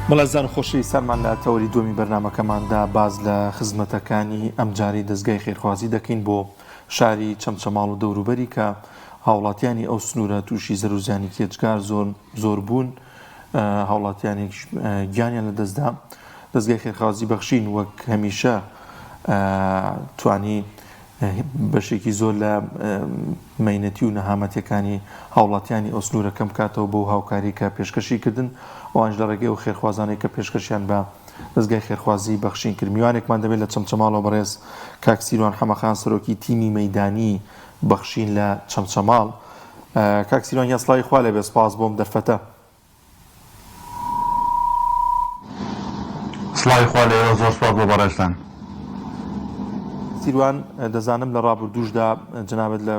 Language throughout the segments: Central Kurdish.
بەڵێزان خۆشی سەرمان لە تەوەری دومی بەرنامەکەماندا باز لە خزمەتەکانی ئەمجاری دەستگای خێرخوازی دەکەین بۆ شاری چەمچەماڵ و دەوروبەری کە هاوڵاتیانی ئەو سنوورە تووشی زەرروزیانی کێچگار زۆر بوون، هاوڵاتیانی گیانیان لە دەستدا. دەستگای خێرخوازی بەخشین وەک هەمیشە توانی بەشێکی زۆر لە مەینەتی و نەهامەتیەکانی هاوڵاتیانی ئەو سنوورە کەم بکاتەوە بۆ هاوکاری کە پێشکەشی کردن ئەوانش لە ڕێگەی و خێرخوازانەی کە پێشکەشیان بە دەستگای خێرخوازی بەخشین کرد. میوانێکمان دەبێت لە چەمچەماڵەوە بەڕێز کاک سیروان حەمەخان سەرۆکی تیمی مەیدانی بەخشین لە چەمچەماڵ. کاک سیروان یاسڵای خوا لێبێ، سپاس بۆم دەرفەتە. سڵای خوا لێوە، زۆر سپاس بۆ بەڕێزتان. سیروان دەزانم لە ڕابردووشدا جەنابەت لە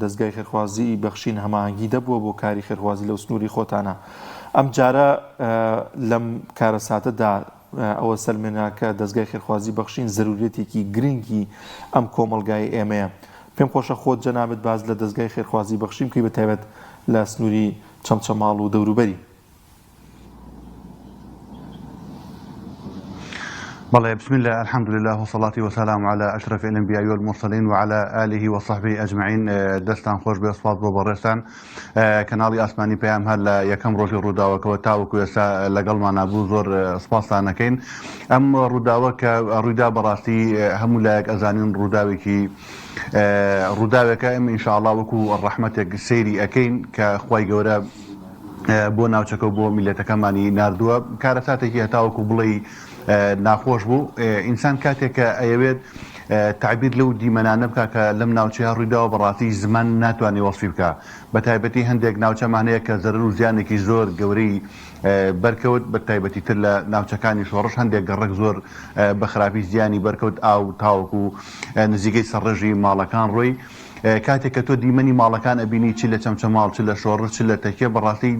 دەستگای خێرخوازی بەخشین هەماهەنگی دەبووە بۆ کاری خێرخوازی لەو سنووری خۆتانە. ئەم جارە لەم کارە ساتەدا ئەوە سەرمێنا کە دەستگای خێرخوازی بەخشین زەرورەتێکی گرنگی ئەم کۆمەلگای ئێمەیە. پێم خۆشە خۆت جەنابەت باز لە دەستگای خێرخوازی بەخشین بکەی بەتایبەت لە سنووری چەمچەماڵ و دەوروبەری. بله، بسم الله، الحمد لله والصلاة والسلام على أشرف الأنبياء والمرسلين وعلى آله وصحبه أجمعين. دستان خوش بأصفاد ببرستان كنالي أسماني بيام هل يكم روشي روداوك وتاوك ويسا لقل ما نابو زور سباستانكين أم روداوك رودا براسي هم لاك أزانين روداوكي روداوك أم إن شاء الله وكو الرحمة سيري أكين كخواي قورا بۆ ناوچەکە و بۆ میلەتەکەمانی ناردووە. کارەساتێکی هەتاوەکو بڵێ ناخۆش بوو. ئینسان کاتێککە ئەیەوێت تعبیر لەو دیمەنانە بکە کە لەم ناوچەیە ڕوویداوە بەڕاستی زمان ناتوانێ وەسفی بکە. بە تایبەتی هەندێک ناوچەمانەیە کە زەرەر و زیانێکی زۆر گەورەی بەرکەوت، بە تایبەتی تر لە ناوچەکانی شۆڕش هەندێک گەڕک زۆر بە خراپی زیانی بەرکەوت ئاو تاوەکو نزیکەی سەرڕێژی ماڵەکان ڕۆی. کاتێک کە تۆ دیمەنی ماڵەکان ئەبینی چ لە چەمچەماڵ چ لە شۆڕش چ لە تەکیە بەڕاستی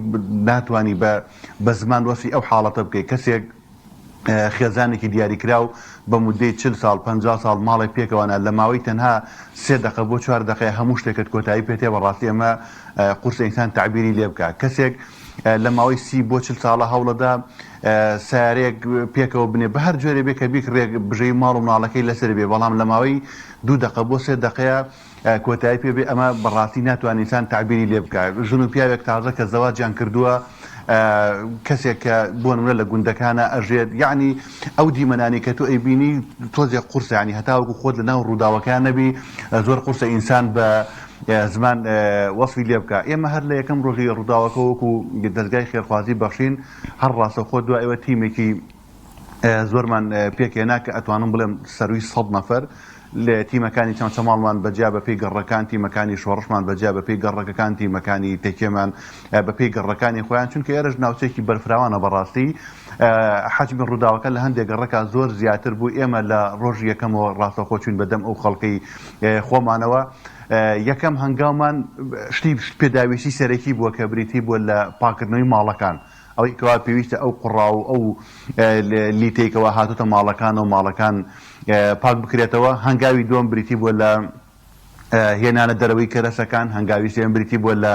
ناتوانی بە زمان وەسی ئەو حاڵەتە بکەیت. کەسێک خێزانێکی دیاریکراو بە مودەی 40 ساڵ 50 ساڵ ماڵی پێکەوانە لە ماوەی تەنها 3 دقە بۆ 4 دقەیە هەموو شتێکت کۆتایی پێێ بەڕاستی ئەمە قورسە ئینسان تعبیری لێ بکە. کەسێک لە ماوەی 30 بۆ 40 ساڵە هەوڵەدا سارێک پێکەوە بنێ بە هەر جۆرە بێ کە بیکڕێک بژەی ماڵ و ماڵەکەی لەسەر بێ، بەڵام لە ماوەی 2 دقە بۆ 3 دقەیە کۆتایی پێ بێ، ئەمە بەڕاستی ناتوانێت ئینسان تعبیری لێ بکە. ژن و پیاوێک تازە کە زەواجیان کردووە، کەسێک کە بۆ نمونە لە گوندەکانە ئەژێت، یعنی ئەو دیمەنانی کە تۆ ئەیبینی تۆزێک قورسە، ینی هەتاوەکو خۆت لە ناو ڕووداوەکان نەبی زۆر قورسە ئینسان بە زمان وەصفی لێ بکە. ئێمە هەر لە یەکەم ڕۆژی ڕووداوەکە وەکو دەستگای خێرخوازی بەخشین هەر ڕاستەوخۆ دوای ئێوە تیمێکی زۆرمان پێکێنا کە ئەتوانم بڵێم سەروی 100 نەفەر لە تیمەکانی چەمچەماڵمان بەجیا بەپێی گەڕەکان، تیمەکانی شۆڕشمان بەجیا بەپێی گەڕەکەکان، تیمەکانی تێکێمان بەپێی گەڕەکانی خۆیان، چونکە ئێرەش ناوچەیەکی بەرفراوانە بەڕاستی حەجمی ڕووداوەکە لە هەندێک گەڕەکە زۆر زیاتر بوو. ئێمە لە ڕۆژی یەکەمەوە ڕاستەوخۆ چوین بەدەم ئەو خەڵکەی خۆمانەوە. یەکەم هەنگاومان شتی پێداویستی سەرەکی بووە کە بریتی بووە لە پاکردنەوەی ماڵەکان، ئەوەی کەوا پێویستە ئەو قوڕا و ئەو لیتێکەوە هاتوتە ماڵەکان و ماڵەکان پاک بکرێتەوە. هەنگاوی دووەم بریتی بووە لە هێنانە دەرەوەی کەرەسەکان، هەنگاوی سێم بریتی بووە لە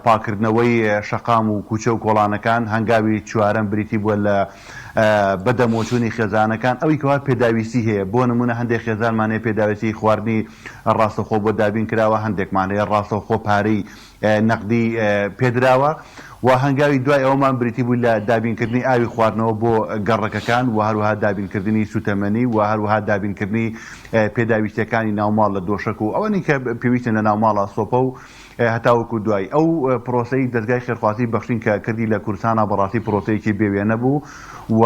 پاکردنەوەی شەقام و کوچە و کۆڵانەکان، هەنگاوی چوارەم بریتی بووە لە بەدەمۆچوونی خێزانەکان. ئەوی کەوا پێداویستی هەیە، بۆ نمونە هەندێک خێزانمانەیە پێداویستی خواردنی ڕاستەوخۆ بۆ دابین کراوە، هەندێکمانەیە ڕاستەوخۆ پارەی نەقدی پێدراوە، و هەنگاوی دوای ئەومان بریتی بوو لە دابینکردنی ئاوی خواردنەوە بۆ گەڕەکەکان، و هەروەها دابینکردنی سوتەمەنی، و هەروەها دابینکردنی پێداویستەکانی ناوماڵ لە دۆشک و ئەوەنی کە پێویستە لە ناوماڵە سۆپە و هەتاوەکو دوای ئەو پرۆسەی دەستگای خێرخوازی بەخشین کە کردی لە کوردستانە بەڕاستی پرۆسەیەکی بێوێنە بوو، و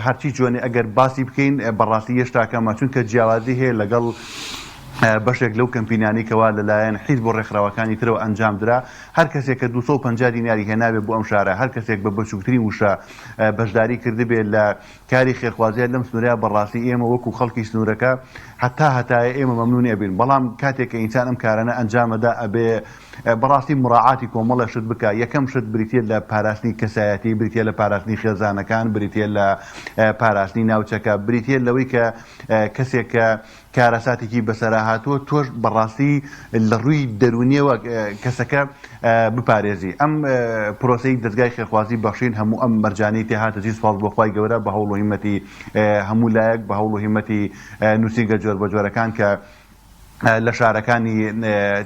هەرچی جوانێ ئەگەر باسی بکەین بەڕاستی هێشتاکەمە، چونکە جیاوازی هەیە لەگەڵ بەشێک لەو کەمپینانی کەوا لەلایەن حیز بۆ ڕێکخراوەکانی ترەوە ئەنجام درا. هەر کەسێک کە 250 دیناری هێناوێت بۆ ئەم شارە، هەر کەسێک بە بەچووکترین وشە بەشداری کردبێت لە کاری خێرخوازیە لەم سنوورەیە، بەڕاستی ئێمە وەکو خەڵکی سنوورەکە هەتایە ئێمە مەمنونی ئەبین. بەڵام کاتێک کە ئینسان ئەم کارانە ئەنجامەدا ئەبێ بەڕاستی مراعاتی کۆمەڵە شت بکە یەکەم شت بریتە لە پاراستنی کەسایەتی بریتە لە پاراستنی خێزانەکان بریتە لە پاراستنی ناوچەکە بریتە لەوەی کە کەسێک کە کارەساتێکی بەسەرا هاتووە تۆش بەڕاستی لە ڕووی دەرونیەوە کەسەکە بپارێزی ئەم پرۆسەی دەستگای خێرخوازی بەخشین هەموو ئەم مەرجانەی تێهاتەجی سپاس بۆخوای گەورە بە هەوڵ و هیمەتی هەموو لایەک بە هەوڵ و هیمەتی نووسینگە جۆر بە جۆرەکان کە لە شارەکانی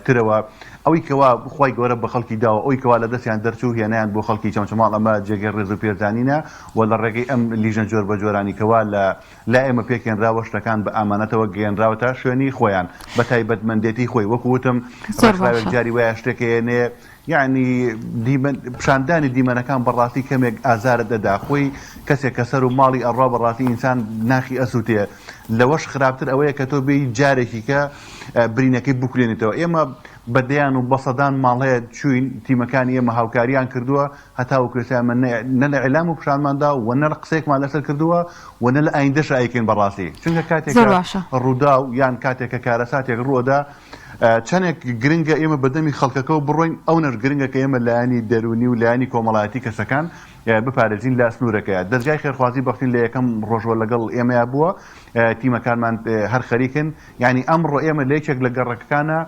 ترەوە ئەوەی کەوا بخوای گەورە بە خەڵکی داوە ئەوی کەوا لە دەستیان دەرچوو هێنیان بۆ خەڵکی چەمچەماڵ ئەمە جێگەی ڕێز و پێرزانینە و لە ڕێگەی ئەم لیژە جۆر بە جۆرانی کەوا لە ئێمە پێکێنراوە شتەکان بە ئامانەتەوە گەێنراوەتە شوێنی خۆیان بە تایبەتمەندێتی خۆی وەکو وتم ڕێکخراوێک جاری وایە شتێکێنێ یعنی پیشاندانی دیمەنەکان بەڕاستی کەمێک ئازارت دەدا خۆی کەسێک کە سەر و ماڵی ئەڕوا بەڕاستی ئینسان ناخی ئەسووتێ لەوەش خراپتر ئەوەیە کە تۆ بێی جارێکی کە برینەکەی بکولێنێتەوە ئێمە بەدەیان و بەسەدان ماڵەیە چوین تیمەکانی ئێمە هاوکاریان کردووە هەتا و کوێسیان نە لە عیلام و پیشانماندا و نە لە قسێکمان لەسەر کردووە و نە لە ئایندەش ئایکەین بەڕاستی چونکە کاتێکە ڕوودا و یان کاتێکە کارەساتێک ڕووەدا چەندێک گرنگە ئێمە بەدەمی خەڵکەکە بڕۆین ئەو نەر گرنگە کە ئێمە لایانی دەرونی و لایانی کۆمەڵایەتی کەسەکان بپارێزین لە سنوورەکەیە دەستگای خێرخوازی بەختین لە یەکەم ڕۆژوە لەگەڵ ئێمەیە بووە تیمەکانمان هەر خەریکن یعنی ئەمڕۆ ئێمە لە یەکێک لە گەڕەکەکانە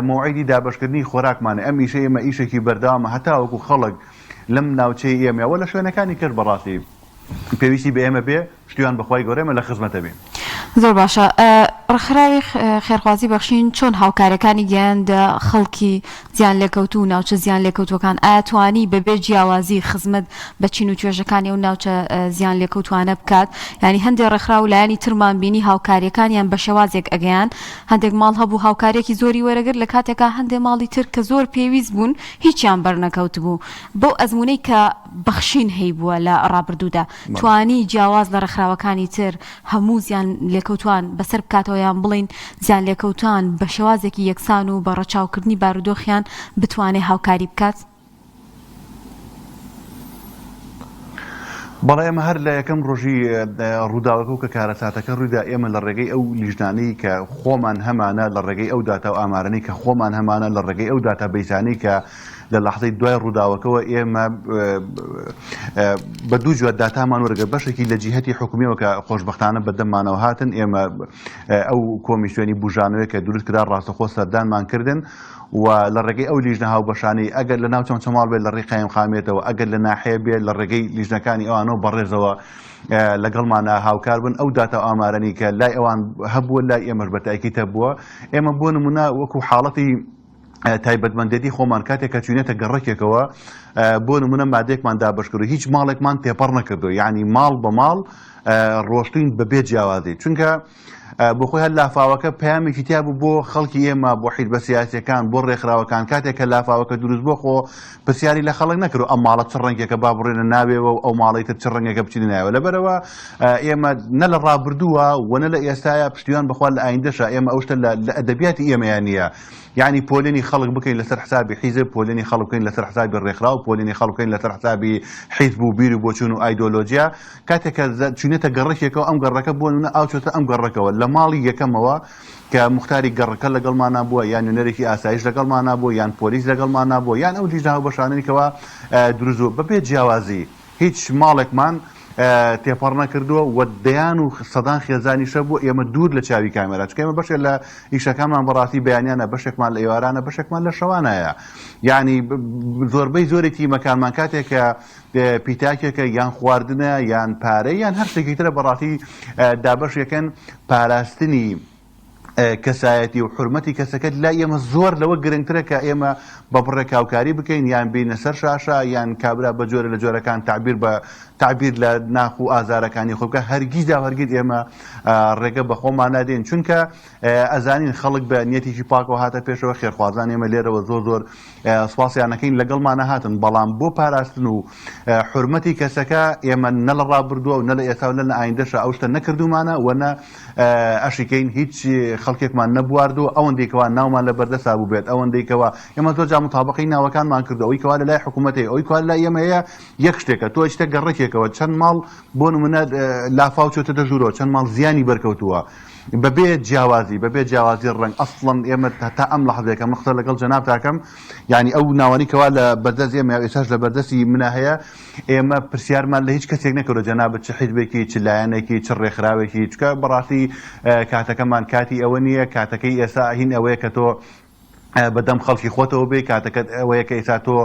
موعیدی دابشکردنی خۆراکمانە ئەم ئیشە ئێمە ئیشێکی بەردەوامە هەتا وەکو خەڵک لەم ناوچەی ئێمەوە لە شوێنەکانی کرد بەڕاستی پێویستی بە ئێمە بێ شتیوان بەخوای گەورە ئێمە لە خزمەتە بێ زۆر باشە ڕخراوی خێرخوازی بەخشین چۆن هاوکارەکانی گەیاندە خەڵکی زیان لێکەوتو و ناوچە زیان لێکەوتوەکان ئاتوانی بەبێ جیاوازی خزمەت بە چین و توێژەکانی ئەو ناوچە زیان لێکەوتوانە بکات ینی هەندێک ڕێکخرا و لایانی ترمان بینی هاوکاریەکانیان بە شێوازێک ئەگەیان هەندێک ماڵ هەبوو هاوکارێکی زۆری وەرەگرت لە کاتێکا هەندێک ماڵی تر کە زۆر پێویست بوون هیچیان بەرنەکەوت بوو بۆ ئەزمونەی کە بەخشین هەیبووە لە ڕابردوودا توانی جیاواز لە ڕێکخراوەکانی تر هەموو زیان لێکەوتوان بەسەر بکاتەوەیان بڵین زیان لێکەوتوان بە شێوازێکی یەکسان و بە ڕەچاوکردنی بارودۆخیان بتوانێت هاوکاری بکات بەڵێ ئێمە هەر لە یەکەم ڕۆژی ڕووداوەکە و کە کارەساتەکە ڕوویدا ئێمە لە ڕێگەی ئەو لیژنانەی کە خۆمان هەمانە لە ڕێگەی ئەو داتا و ئامارانەی کە خۆمان هەمانە لە ڕێگەی ئەو داتا بەیسانەی کە لە لەحظەی دوای ڕووداوەکەەوە ئێمە بە دوو جوات داتامان وەرگە بەشێکی لە جیهەتی حکومیەوە کە خۆشبەختانە بەدەممانەوە هاتن ئێمە ئەو کۆمیسیۆنی بژانەوەی کە دروست کرا ڕاستەخۆ سەردانمان کردن و لە ڕێگەی ئەو لیژنە هاوبەشانەی ئەگەر لە ناو چەمچەماڵ بێت لە ڕێی قایم خامێتەوە ئەگەر لە ناحەیە بێت لە ڕێگەی لیژنەکانی ئەوانەوە بەڕێزەوە لەگەڵمانە هاوکار بن ئەو داتا ئامارانی کە لای ئەوان هەبووە لای ئێمەش بە تاکید هەبووە ئێمە بۆ نمونە وەکو حاڵەتی تایبەتمەندێتی خۆمان کاتێک کە چوینێتە گەڕەکێکەوە بۆ نمونە مادێکمان دابشکردو هیچ ماڵێکمان تێپەڕ نەکردو یعنی ماڵ بە ماڵ ڕۆشتین بەبێ جیاوازی چونکە بۆ خۆی هەر لافاوەکە پەیامێکی تیا بوو بۆ خەڵکی ئێمە بۆ حیزبە سیاسیەکان بۆ ڕێکخراوەکان کاتێک کە لافاوەکە دروست بۆ خۆ پرسیاری لە خەڵک نەکرد ئەم ماڵە چ ڕەنگێکە با بڕێنە ناوێەوە و ئەو ماڵی تر چ ڕەنگێکە بچینە ناوێ لەبەرەوە ئێمە نە لە ڕابردووە و نە لە ئێستاە پشتیوان بخوا لە ئایندەشە ئێمە ئەو شتە لە ئەدەبیاتی ئێمەیان نییە یعنی پۆلێنی خەڵک بکەین لەسەر حسابی حیزب پۆلێنی خەڵک بکەین لەسەر حسابی ڕێکخرا و پۆلێنی خەڵک بکەین لەسەر حسابی حیزب و بیر و بۆچوون و ئایدۆلۆژیا کاتێک کە چوونێتە گەڕەکێکەوە ئەم گەڕەکە بۆ نمونە ئاو چۆتە ئەم گەڕەکەەوە لە ماڵی یەکەمەوە کە مختاری گەڕەکە لەگەڵمانە بووە یان نوێنەرێکی ئاسایش لەگەڵمانە بووە یان پۆلیس لەگەڵمانە بووە یان ئەو لیژنە هاوبەشانەیەکەوە دروست بوو بەبێ جیاوازی هیچ ماڵێکمان تێپەڕ نەکردووە و دەیان و سەدان خێزانیشە بوو ئێمە دوور لە چاوی کامێرا چکە ئێمە بەشێک لە ئیشەکانمان بەڕاستی بەیانیانە بەشێکمان لە ئێوارانە بەشێکمان لە شەوانایە یعنی زۆربەی زۆرێکی مەکانمان کاتێک کە پیتاکێکە یان خواردنە یان پارەی یان هەر شتێکی ترە بەڕاستی دابەشێکن پاراستنی کەسایەتی و حرمەتی کەسەکەت لا ئێمە زۆر لەوە گرنگترە کە ئێمە بە بڕێک هاوکاری بکەین یان بینە سەر شاشە یان کابرا بە جۆرە لە جۆرەکان تعبیر لە ناخ و ئازارەکانی خۆبکە هەرگیزدا هەرگیز ئێمە ڕێگە بە خۆمان نادێن چونکە ئەزانین خەڵک بە نیەتێکی پاکەوە هاتە پێشەوە خێرخوازان ئێمە لێرەوە زۆر سوپاسیانەکەین لەگەڵمانە هاتن بەڵام بۆ پاراستن و حرمەتی کەسەکە ئێمە نە لە ڕابردووە و نە لە ئێستا و نە لە ئایندەشە ئەو شتە نەکردومانە و نە ئەشیکەین هیچ خەڵکێکمان نەبواردووە ئەوەندێکەوە ناومان لە بەردەسا بوو بێت ئەوەندێکەوە ئێمە زۆر جا متابقەی ناوەکانمان کردو ئەوەی کەوا لە لای حکوومەتی ئەوەی کەوا لای ئێمەیە یەک شتێکە تۆ شتێک گەڕێکێکەوە چەند ماڵ بۆ نمونە لافاو چۆتە دەژوورەوە چەند ماڵ زیانی بەرکەوتووە بەبێ جیاوازی ڕنگ ئەسڵەن ئێمە تا ئەم لەحظەیەکە من قسە لەگەڵ جەناب تاکەم یعنی ئەو ناوانیکەوا لە بەردەست ئێمە ئێستاش لە بەردەستی منە هەیە ئێمە پرسیارمان لە هیچ کەسێک نەکردو جەناب چ حیزبێکی چ لایەنێکی چ ڕێکخراوێکی چکە بەڕاستی کاتەکەمان کاتی ئەوە نییە کاتەکەی ئێستا هین ئەوەیە کە تۆ بەدەم خەڵکی خۆتەوە بێ کاتەکەت ئەوەیە کە ئێستا تۆ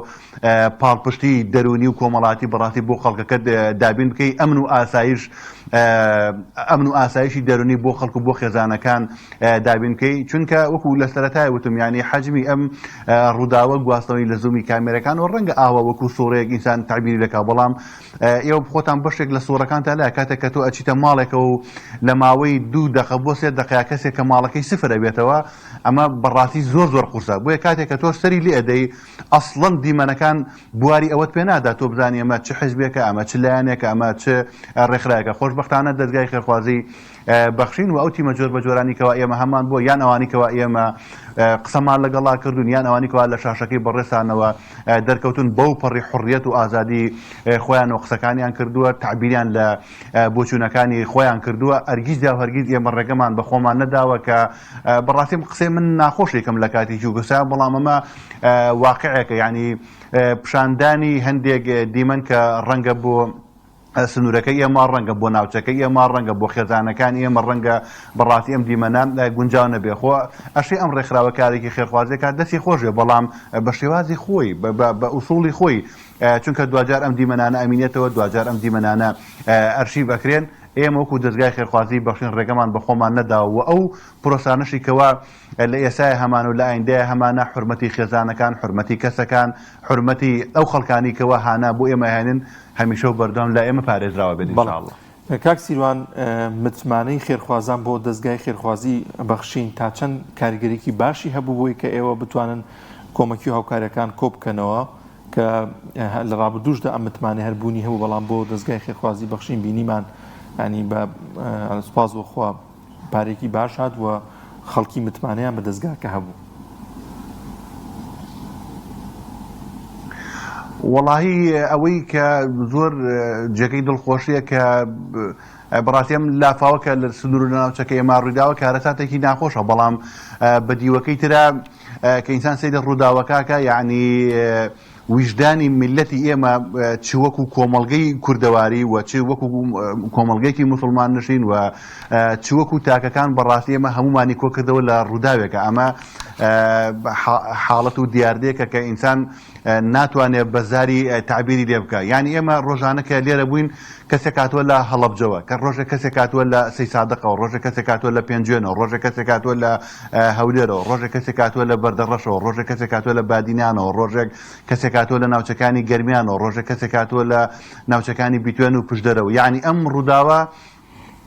پاڵپشتی دەرونی و کۆمەڵاتی بەڕاستی بۆ خەڵکەکەت دابین بکەی ئەمن و ئاسایشی دەرونی بۆ خەڵکو بۆ خێزانەکان دابین بکەی چونکە وەکو لە سەرەتای وتم ینی حەجمی ئەم ڕووداوە گواستنەوەی لە زوومی کامێرەکان و ڕەنگە ئاوە وەکو سۆڕەیەک ئینسان تعبیری دەکا بەڵام ئێوە خۆتان بەشێک لە سۆڕەکانتان لایە کاتێک کە تۆ ئەچیتە ماڵێکەوە و لە ماوەی 2 دقە بۆ 3 دقەیە کەسێک کە ماڵەکەی سفر ئەبێتەوە ئەمە بەڕاستی زۆر قورسە بۆیە کاتێک کە تۆ سەری لێ ئەدەی ئەسڵەن دیمەنەکان بواری ئەوەت پێ نادا تۆ بزانانی ئەمە چ حیزبێکە ئەمە چ لایەنێکە ئەمە چ ڕێکخراوێکە خۆشبەختانە دەستگای خێرخوازی بەخشین و ئەو تیمە جۆر بە جۆرانیکەوە ئێمە هەمان بۆ یان ئەوانیکەوە ئێمە قسەمان لەگەڵا کردوون یان ئەوانیکەوە لە شاشەکەی بەڕێستانەوە دەرکەوتون بەو پەڕی حڕیەت و ئازادی خۆیان و قسەکانیان کردووە تعبیریان لە بۆچوونەکانی خۆیان کردووە هەرگیز ئێمە ڕێگەمان بە خۆمان نەداوە کە بەڕاستی قسەی من ناخۆشێکم لە کاتێکی گوسا بەڵام ئەمە واقعەکە ینی پیشاندانی هەندێک دیمەن کە ڕەنگە بۆ سنوورەکەی ئێمە ڕەنگە بۆ ناوچەکەی ئێمە ڕەنگە بۆ خێزانەکانی ئێمە ڕەنگە بەڕاستی ئەم دیمەنان گونجاو نەبێ خۆ ئەشی ئەم ڕێکخراوە کارێکی خێرخوازیەکە دەستی خۆشێ بەڵام بە شێوازی خۆی بە ئوسوڵی خۆی چونکە دوجار ئەم دیمەنانە ئەمینێتەوە دوجار ئەم دیمەنانە ئەرشیڤ ئەکرێن ئێمە وەکو دەستگای خێرخوازی بەخشین ڕێگەمان بە خۆمان نەداوە ئەو پرۆسانشی کەوا لە ئێسای هەمان و لە ئایندەیە هەمانە حرمەتی خێزانەکان حرمەتی کەسەکان حرمەتی ئەو خەڵکانی کەوا هانا بۆ ئێمە هێنن هەمیشە و بەردەوام لە ئێمە پارێزراوە بێت ئینشاءالله. کاک سیروان متمانەی خێرخوازان بۆ دەستگای خێرخوازی بەخشین تا چەند کاریگەریکی باشی هەبوو بۆی کە ئێوە بتوانن کۆمەکی و هاوکاریەکان کۆ بکەنەوە کە لە ڕابردووشدا ئەم متمانەی هەربوونی هەبوو بەڵام بۆ دەستگای خێرخوازی بەخشین بینیمان ینی بە سوپاس بۆخوا پارێکی باش هات و خەڵکی متمانەیان بە دەستگاکە هەبوو. وەڵاهی ئەوەی کە زۆر جێگەی دڵخۆشیە کە بەڕاستیم لافاوەکە لە سنوور و ناوچەکە ئێمە ڕووداوە کارەساتێکی ناخۆشە بەڵام بە دیوەکەی ترا کە ئینسان سەیدە ڕووداوەکەکە یعنی وجدانی ملەتی ئێمە چ وەکو کۆمەڵگەی کوردەواری و چ وەکو کۆمەڵگەیەکی موسڵمان نشین و چ وەکو تاکەکان بەڕاستی ئێمە هەمومانی کۆ کردەوە لە ڕووداوێکە ئەمە حاڵەت و دیاردەیەکە کە ئینسان ناتوانێت بەزاری تعبیری لێ بکە یعنی ئێمە ڕۆژانە کە لێرە بووین کەسێک هاتووە لە هەڵەبجەوە کە ڕۆژێک کەسێک هاتووە لە سەی سادقەوە ڕۆژێک کەسێک هاتووە لە پێنجێنەوە ڕۆژێک کەسێک هاتووە لە هەولێرەوە ڕۆژێک کەسێک هاتووە لە بەردەڕەشەوە ڕۆژێک کەسێک هاتووە لە بادینانەوە ڕۆژێک کەسێک هاتووە لە ناوچەکانی گەرمیانەوە ڕۆژێک کەسێک هاتووە لە ناوچەکانی بیتوێن و پشدەرەوە یعنی ئەم ڕووداوە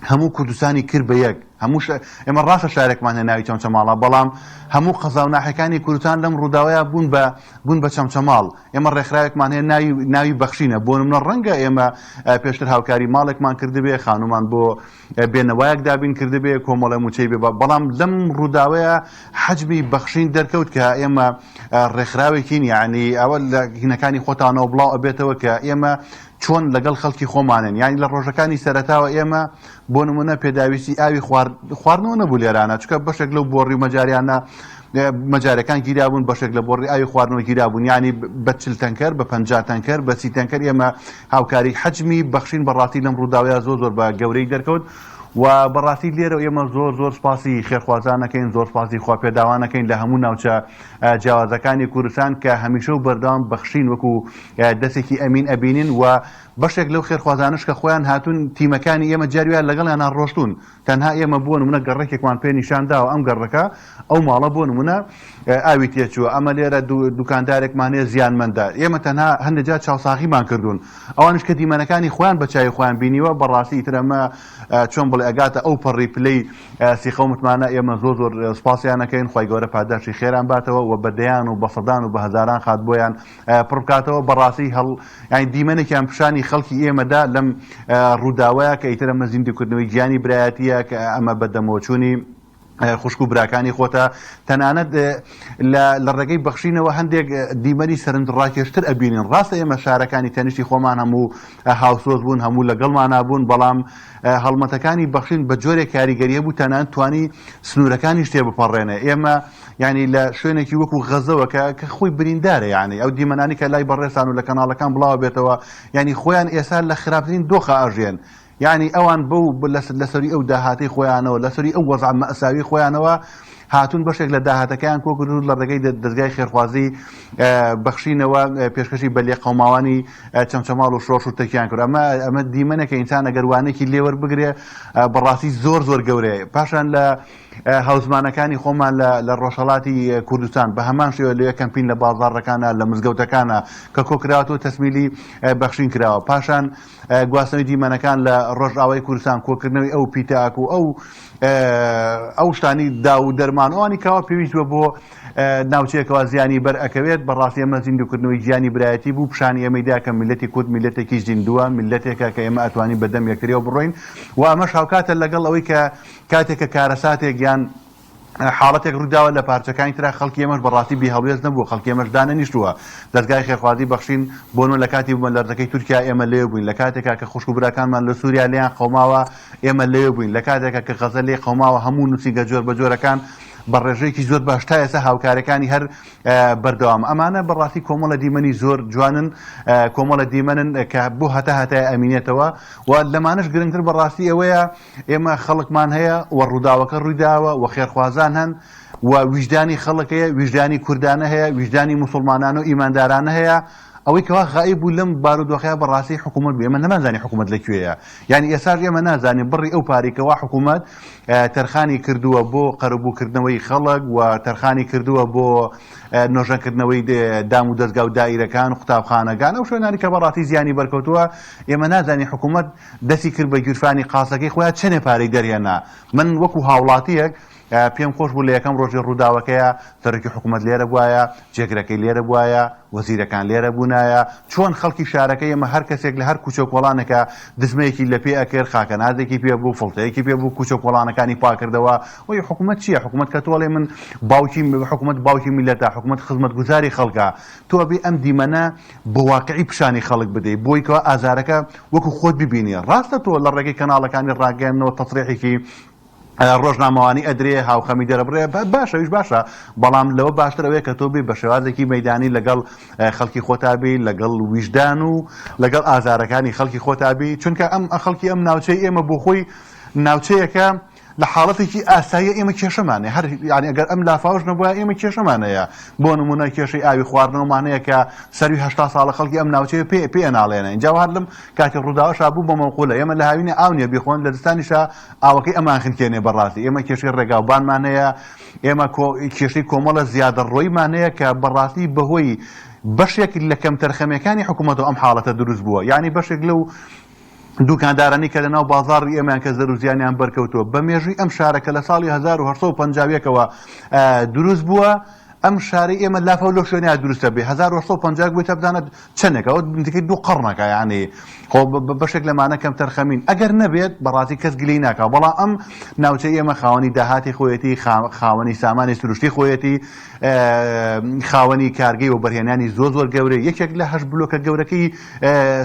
هەموو کوردستانی کرد بە یەک هەموو ئێمە ڕاستە شارێکمان هەیە ناوی چەمچەماڵە بەڵام هەموو قەزاوناحەکانی کوردستان لەم ڕووداوەیە بوون بە چەمچەماڵ ئێمە ڕێکخراوێکمان هەیە ناوی بەخشینە بۆ نمونە ڕەنگە ئێمە پێشتر هاوکاری ماڵێکمان کردبێ خانومان بۆ بێنەوایەک دابین کردبێ کۆمەڵە موچەی بێ بەڵام لەم ڕووداوەیە حەجمی بەخشین دەرکەوت کە ئێمە ڕێکخراوێکین یعنی ئەوە لە هینەکانی خۆتانەوە بڵاو ئەبێتەوە کە ئێمە چۆن لەگەڵ خەڵکی خۆمانن یعنی لە ڕۆژەکانی سەرەتاوە ئێمە بۆ نمونە پێداویستی ئاوی خواردنەوە نەبوو لێرانە چکە بەشێک لەو بۆڕی مەجاریانە مەجارەکان گیرابوون بەشێک لە بۆڕی ئاوی خواردنەوە گیرابوون ینی بە 40 تەنکەر بە 50 تەنکەر بە 30 تەنکەر ئێمە هاوکاری حەجمی بەخشین بەڕاستی لەم ڕووداوەیە زۆر بە گەورەی دەرکەوت و بەڕاستی لێرە ئێمە زۆر سپاسی خێرخوازانەکەین زۆر سپاسی خواپێداوانەکەین لە هەموو ناوچە جیاوازەکانی کوردستان کە هەمیشە و بەردەوام بەخشین وەکو دەستێکی ئەمین ئەبینین و بەشێک لەو خێرخوازانش کە خۆیان هاتوون تیمەکانی ئێمە جارویان لەگەڵیان ڕۆشتون تەنها ئێمە بۆ نمونە گەڕێکێکمان پێ نیشانداوە ئەم گەڕەکە ئەو ماڵە بۆ نمونە ئاوی تێچووە ئەمە لێرە دوکاندارێکمان هەیە زیانمەندە ئێمە تەنها هەندێک جار چاوساخیمان کردوون ئەوانش کە دیمەنەکانی خۆیان بە چای خۆیان بینیوە بەڕاستی ترەمە چۆن بڵێ ئەگاتە ئەو پەڕی پلەی سیخە و متمانە ئێمە زۆر سپاسیانەکەین خی گەورە پاداشی خێران باتەوە و بەدەیان و بە سەدان و بە هەزاران خات بۆیان پڕ بکاتەوە بەڕاستی یعنی دیمەنێکیان پیشانی خەڵکی ئێمەدا لەم ڕووداوەیە کە ئیتر ئەمە زیندوکردنەوەی گیانی برایەتیە کە ئەمە بەدەمەوەچوونی خوشک و براکانی خۆتە تەنانەت لە ڕێگەی بەخشینەوە هەندێک دیمەنی سەرنجڕاکێشتر ئەبینین. ڕاستە ئێمە شارەکانی تەنیشتی خۆمان هەموو هاوسۆز بوون، هەموو لەگەڵمان نابوون، بەڵام هەڵمەتەکانی بەخشین بە جۆرێک کاریگەریە بوو تەنانەت توانی سنوورەکانی شتێ بپەڕێنێ. ئێمە ینی لە شوێنێکی وەکو غەزەوە کە خۆی بریندارە، یعنی ئەو دیمەنانی کە لای بەڕێستان و لە کەناڵەکان بڵاو بێتەوە، ینی خۆیان ئێستا لە خراپترین دۆخە ئاژێن. یعنی ئەوان بەو لەسەری ئەو داهاتی خۆیانەوە، لەسەری ئەو وەزع مەئساوی خۆیانەوە هاتون بەشێک لە داهاتەکەیان کۆکردون لە ڕێگەی دەستگای خێرخوازی بەخشینەوە پێشکەشی بە لێقەوماوانی چەمچەماڵ و شۆش و تەکیان کرد. ئەمە دیمەنێکە ئینسان ئەگەر وانێکی لێوەربگرێ بەڕاستی زۆر زۆر گەورەیە. پاشان لە هاوزمانەکانی خۆمان لە ڕۆژهەڵاتی کوردستان بە هەمان شێوە لەوێ کەمپین لە بازاڕەکانە، لە مزگەوتەکانە کە کۆکراوەوە تەسمیلی بەخشین کراوە. پاشان گواستنەوەی دیمەنەکان لە ڕۆژئاوای کوردستان، کۆکردنەوەی ئەو پیتاک و ئەو شتانی دا و دەرمان ئەوانی کەوا پێویستوە بۆ ناوچەیەکەوە زیانی بەر ئەکەوێت. بەڕاستی ئەمە زیندوکردنەوەی گیانی برایەتی بوو، پیشانی ئەمەیدا کە میلەتی کورد میلەتێکی زیندووە، میلەتێکە کە ئێمە ئەتوانین بەدەم یەکتریەوە بڕۆین. و ئەمەش هاوکاتە لەگەڵ ئەوەی کە کاتێکە کارەساتێک یان حاڵەتێک ڕووداوە لە پارچەکانی ترا خەڵکی ئێمەش بەڕاستی بیهەڵوێز نەبووە، خەڵکی ئێمەش دانەنیشتووە. دەستگای خێرخوازی بەخشین بۆنەوە لە کاتی بوومەلەرزەکەی تورکیا ئێمە لێ بووین، لە کاتێکا کە خوشک و براکانمان لە سووریا لێیان قەوماوە ئێمە لێ بووین، لە کاتێکا کە غەزە لێ قەوماوە هەموو نووسینگە جۆر بە جۆرەکان بە ڕێژەیەکی زۆر باش تا ئێستا هاوکارەکانی هەر بەردەوام. ئەمانە بەڕاستی کۆمەڵە دیمەنی زۆر جوانن، کۆمەڵە دیمەنن کە بۆ هەتای ئەمینێتەوە. و لەمانش گرنگتر بەڕاستی ئەوەیە ئێمە خەڵکمان هەیە و ڕووداوەکە ڕوویداوە و خێرخوازان هەن و ویژدانی خەڵک هەیە، ویژدانی کوردانە هەیە، ویژدانی موسڵمانان و ئیماندارانە هەیە. ئەوەی کەوا غائب بوو لەم بارودۆخەیە بەڕاستی حکوومەت بوو. ئێمە نەمانزانی حکوومەت لەکوێیە، یعنی ئێساش ئێمە نازانین بڕی ئەو پارێکەوە حکوومەت تەرخانی کردووە بۆ قەرەبووکردنەوەی خەڵک و تەرخانی کردووە بۆ نۆژەکردنەوەی دام و دەستگا و دائیرەکان و قوتابخانەکان، ئەو شوێنانی کە بەڕاستی زیانی بەرکەوتووە. ئێمە نازانی حکوومەت دەستی کرد بە گیرفانی قاسەکەی خۆیان چەندێ پارەی دەرهێنا. من وەکو هاوڵاتیەک پێم خۆش بوو لە یەکەم ڕۆژی ڕووداوەکەیە سەرۆکی حکوومەت لێرە بووایە، جێگرەکەی لێرە بووایە، وەزیرەکان لێرە بوونایە، چۆن خەڵکی شارەکەی ئێمە هەر کەسێک لە هەر کوچە کۆڵانێکە دزمەیەکی لە پێ ئەکرد، خاکەنازێکی پێ بوو، فڵتەیەکی پێ بوو، کوچە کۆڵانەکانی پاکردەوە. وی حکوومەت چییە؟ حکوومەت کە تۆڵێ من حکوومەت باوکی میلەتە، حکوومەت خزمەتگوزاری خەڵکە، تۆ بێ ئەم دیمەنە بە واقعی پیشانی خەڵک بدەیت بۆی کەوا ئازارەکە وەکو خۆت ببینی. ڕاستە تۆ لە ڕێگەی کەناڵەکانی ڕاگەیاندنەوە تەسریحێکی ڕۆژنامەوانی ئەدرێ هاوخەمی دەرەبڕێ باشەویش باشە، بەڵام لەوە باشتر ئەوەیە کە تۆ بێ بە شێوازێکی مەیدانی لەگەڵ خەڵکی خۆتابی، لەگەڵ ویژدان و لەگەڵ ئازارەکانی خەڵکی خۆتابی. چونکە خەڵکی ئەم ناوچەی ئێمە بۆ خۆی ناوچەیەکە لە حاڵەتێکی ئاسایی ئێمە کێشەمانێ، هەر یعنی ئەگەر ئەم لافاوش نەبووە ئێمە کێشەمانەیە. بۆ نمونە کێشەی ئاوی خواردنەوەمانەیە کە سەروی 80 ساڵە خەڵکی ئەم ناوچەیە پێ ئەناڵێنە. اینجا هەر لەم کاتی ڕووداوەشا بوو بە مەوقولە ئێمە لە هاوینە ئاو نییە بخۆن، لە دستانیشا ئاوەکەی ئەمان خنکێنێ بەڕاستی. ئێمە کێشەی ڕێگاوبانمان هەیە، ئێمە کێشەی کۆمەڵە زیادە ڕۆیمان هەیە کە بەڕاستی بەهۆی بەشێک لە کەم تەرخەمەکانی حکوومەتەوە ئەم حاڵەتە دروست بووە. یعنی بەشێک لەو دوکاندارانی کە لەناو بازاڕی ئێمەیان کە زەروزیانیان بەرکەوتووە بە مێژووی ئەم شارەکە لە ساڵی 1950ەوە دروست بووە. ئەم شاری ئێمە لافە لەو شوێنیا دروستە بێ 1950 بوویتە بدانە چەندێکەوە بنتەکەی 2 قەڕنەکە، یعنی خۆ بەشێک لەمانە کەم تەرخەمین. ئەگەر نەبێت بەڕاستی کەس گلەی ناکە، بەڵام ئەم ناوچەی ئێمە خاوەنی داهاتی خۆیەتی، خاوەنی سامانی سروشتی خۆیەتی، خاوەنی کارگەی و بەرهێنانی زۆر گەورە، یەکێک لە 8 بلۆکە گەورەکەی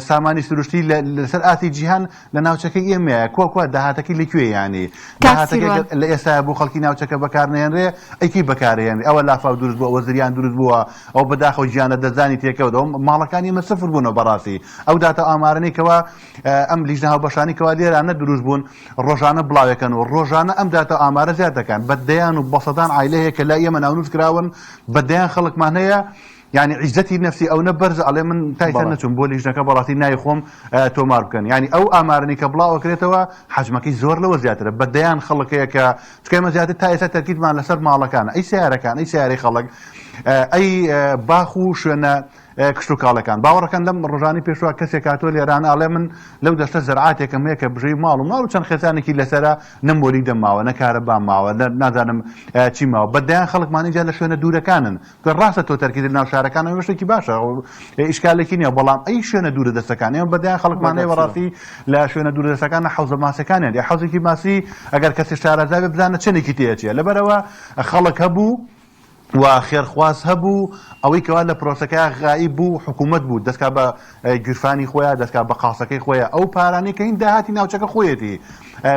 سامانی سروشتی لەسەر ئاتی جیهان لە ناوچەکەی ئێمەیە. کۆ داهاتەکەی لەکوێ؟ یعنی داهاتەکەی لە ئێستا بۆ خەڵکی ناوچەکە بەکارنێنرێ ئەیکی بەکارهێنرێ. ئەوە لافاو دروست بووە، وەزیریان دروست بووە، ئەو بەداخەوە ژیانە دەزانی تێکەوتەوە، ماڵەکانی ئێمە سفر بوونەوە بەڕاستی. ئەو داتە ئامارانەیەکەوە ئەم لیژنە هاوبەشانیکەوە لێرانە دروست بوون، ڕۆژانە بڵاوەکەن و ڕۆژانە ئەم داتە ئامارە زیاد دەکەن. بەدەیان و بەسەدان عایلە هەیە کە لای ئێمە ناونووس کراون، بەدەیان خەڵکمان هەیە، یعنی عیزەتی نفسی ئەو نەبەرز ئەڵێ من تایتە نەچوم بۆ لیژنەکە بەڕاستی نای خۆم تۆمار بکەن. یعنی ئەو ئامارنی کە بڵاوەکرێتەوە حەجمەکەی زۆر لەوە زیاترە. بەدەیان خەڵکەیە کە چکەمە زیاتر تا ئێستا تەرکیزمان لەسەر ماڵەکانە، ئەی سیارەکان، ئەی سیارەی خەڵک، ئەی باخ و شوێنە کشت و کاڵەکان باوەڕەکەن لەم ڕۆژانی پێشوا کەسێک هاتووە لێران ئاڵێ من لەو دەستە زەرعاتێکم هەیە کە بژەی ماڵ و چەند خێزانێکی لەسەرە نەمۆلی دەماوە نەکارەبا ماوە نازانم چی ماوە بەدایان خەڵکمانی جا لە شوێنە دوورەکانن کە ڕاستە تۆ تەرکیز ناو شارەکانەوە شتێکی باشە ئیشکالێکی نییە بەڵام ئەی شوێنە دوورە دەستەکانیان بەدایان خەڵکمانەیە بەڕاستی لە شوێنە دوورە دەستەکانە حەوزە ماسەکانیان یا حەوزێکی ماسی ئەگەر کەسی شارەزاوێ بزانە چنێکی تێچێ لەبەرەوە خەڵک هەبوو و خێرخواز هەبوو ئەوەی کەوا لە پرۆسەکە غایی بوو حکوومەت بوو دەستکا بە گیرفانی خۆیان دەستکا بە قاسەکەی خۆیان ئەو پارانەی کە هین داهاتی ناوچەکە خۆیەتی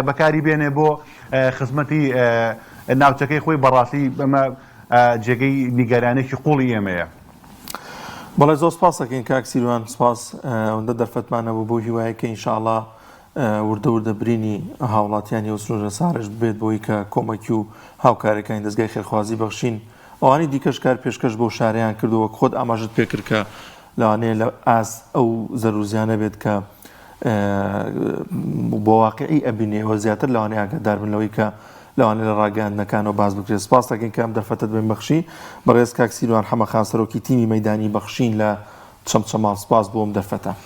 بەکاری بێنێ بۆ خزمەتی ناوچەکەی خۆی بەڕاستی بەمە جێگەی نیگەرانێکی قوڵی ئێمەیە. بەڵێ زۆر سپاسەکەین کاک سیروان سپاس ئەوەندە دەرفەتمانەوە بۆ هیوایە کە ئینشاءڵڵا وردە وردە برینی هاوڵاتیانی ئەوسنوورە ساڕژ بێت بۆی کە کۆمەکی و هاوکارەکانی دەستگای خێرخوازی بەخشین ئەوانی دیکەش کار پێشکەش بۆ شاریان کردەوە خۆت ئاماژت پێکرد کە لەوانەیە لە ئاس ئەو زەروزیانە بێت کە بۆ واقعی ئەبینێەوە زیاتر لەوانەیە ئاگادار بن لەوەی کە لەوانێ لە ڕاگەاندنەکانەوە باز بکرێت سپاس دەکەین کە ئەم دەرفەتت بێن بەخشی بەڕێز کاک سیروان حەمەخان سەرۆکی تیمی مەیدانی بەخشین لە چەمچەماڵ سپاس بۆ ئەم دەرفەتە.